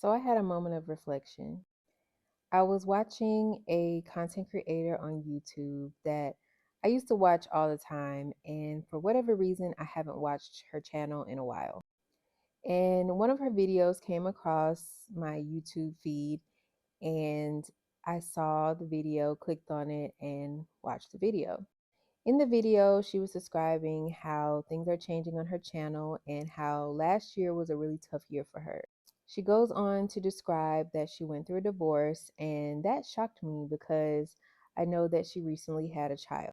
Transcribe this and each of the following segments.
So I had a moment of reflection. I was watching a content creator on YouTube that I used to watch all the time, and for whatever reason, I haven't watched her channel in a while. And one of her videos came across my YouTube feed, and I saw the video, clicked on it, and watched the video. In the video, she was describing how things are changing on her channel and how last year was a really tough year for her. She goes on to describe that she went through a divorce, and that shocked me because I know that she recently had a child.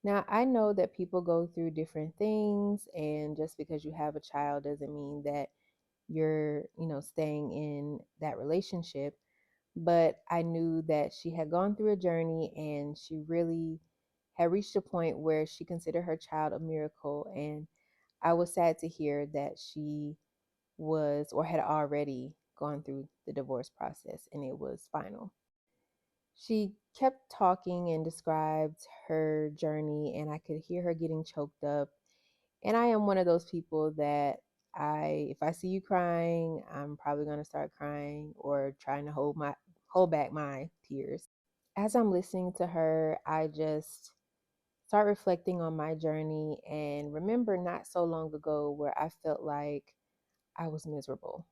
Now, I know that people go through different things, and just because you have a child doesn't mean that you're staying in that relationship. But I knew that she had gone through a journey and she really had reached a point where she considered her child a miracle. And I was sad to hear that she was or had already gone through the divorce process and it was final. She kept talking and described her journey, and I could hear her getting choked up. And I am one of those people that if I see you crying, I'm probably going to start crying or trying to hold back my tears. As I'm listening to her, I just start reflecting on my journey and remember not so long ago where I felt like I was miserable.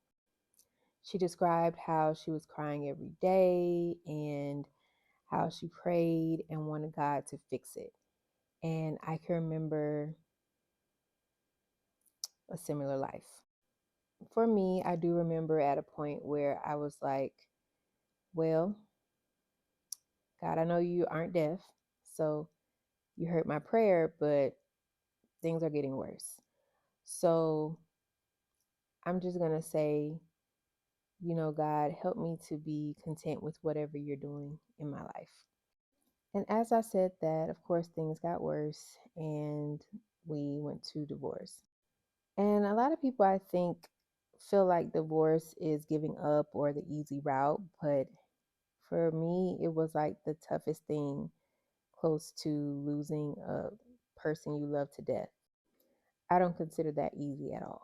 She described how she was crying every day and how she prayed and wanted God to fix it. And I can remember a similar life. For me, I do remember at a point where I was like, well, God, I know you aren't deaf, so you heard my prayer, but things are getting worse. So I'm just going to say, God, help me to be content with whatever you're doing in my life. And as I said that, of course, things got worse and we went to divorce. And a lot of people, I think, feel like divorce is giving up or the easy route. But for me, it was like the toughest thing, close to losing a person you love to death. I don't consider that easy at all.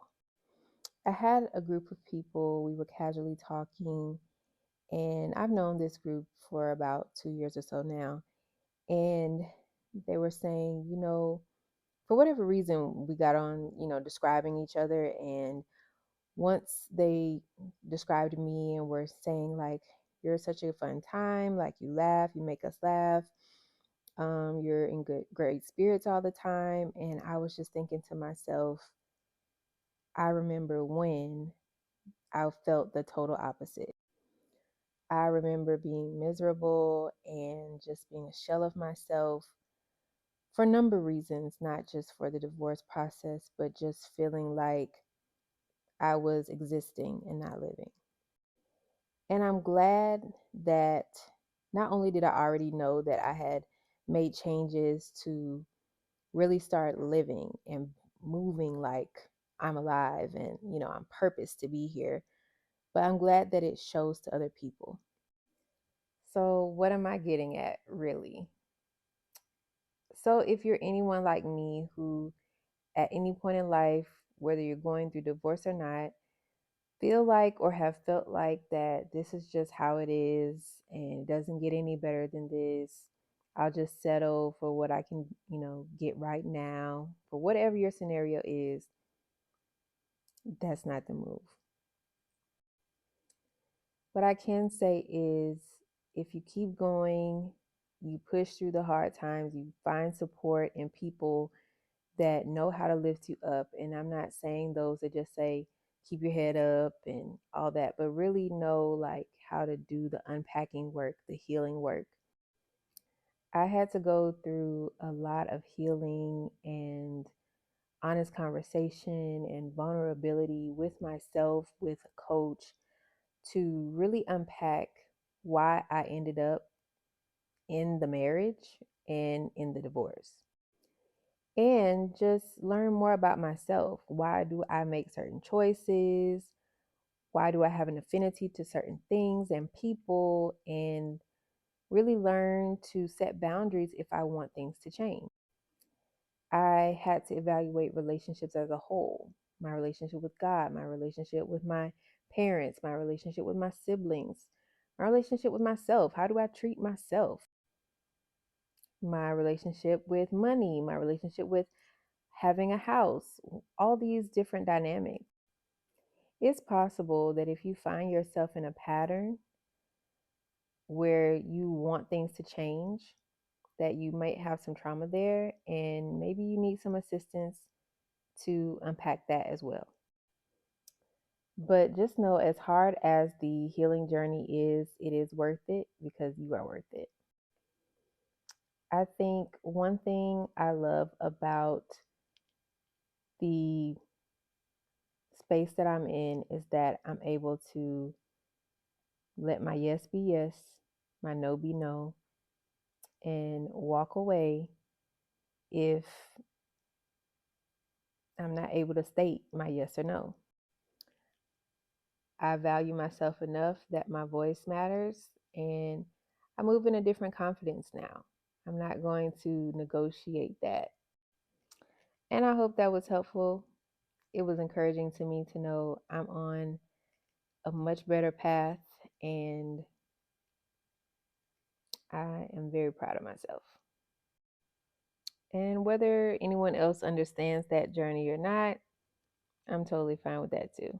I had a group of people, we were casually talking, and I've known this group for about 2 years or so now. And they were saying, for whatever reason, we got on, describing each other. And once they described me and were saying, like, you're such a fun time, like, you laugh, you make us laugh, you're in great spirits all the time. And I was just thinking to myself, I remember when I felt the total opposite. I remember being miserable and just being a shell of myself for a number of reasons, not just for the divorce process, but just feeling like I was existing and not living. And I'm glad that not only did I already know that I had made changes to really start living and moving like I'm alive and, I'm purpose to be here, but I'm glad that it shows to other people. So, what am I getting at, really? So, if you're anyone like me who, at any point in life, whether you're going through divorce or not, feel like or have felt like that this is just how it is and it doesn't get any better than this, I'll just settle for what I can, get right now, for whatever your scenario is, that's not the move. What I can say is if you keep going, you push through the hard times, you find support in people that know how to lift you up. And I'm not saying those that just say, keep your head up and all that, but really know like how to do the unpacking work, the healing work. I had to go through a lot of healing and honest conversation and vulnerability with myself, with a coach, to really unpack why I ended up in the marriage and in the divorce. And just learn more about myself. Why do I make certain choices? Why do I have an affinity to certain things and people? And really learn to set boundaries if I want things to change. I had to evaluate relationships as a whole, my relationship with God, my relationship with my parents, my relationship with my siblings, my relationship with myself. How do I treat myself? My relationship with money, my relationship with having a house, all these different dynamics. It's possible that if you find yourself in a pattern where you want things to change, that you might have some trauma there and maybe you need some assistance to unpack that as well. But just know, as hard as the healing journey is, it is worth it because you are worth it. I think one thing I love about the space that I'm in is that I'm able to let my yes be yes, my no be no, and walk away if I'm not able to state my yes or no. I value myself enough that my voice matters, and I move in a different confidence now. I'm not going to negotiate that. And I hope that was helpful. It was encouraging to me to know I'm on a much better path, and I am very proud of myself. And whether anyone else understands that journey or not, I'm totally fine with that too.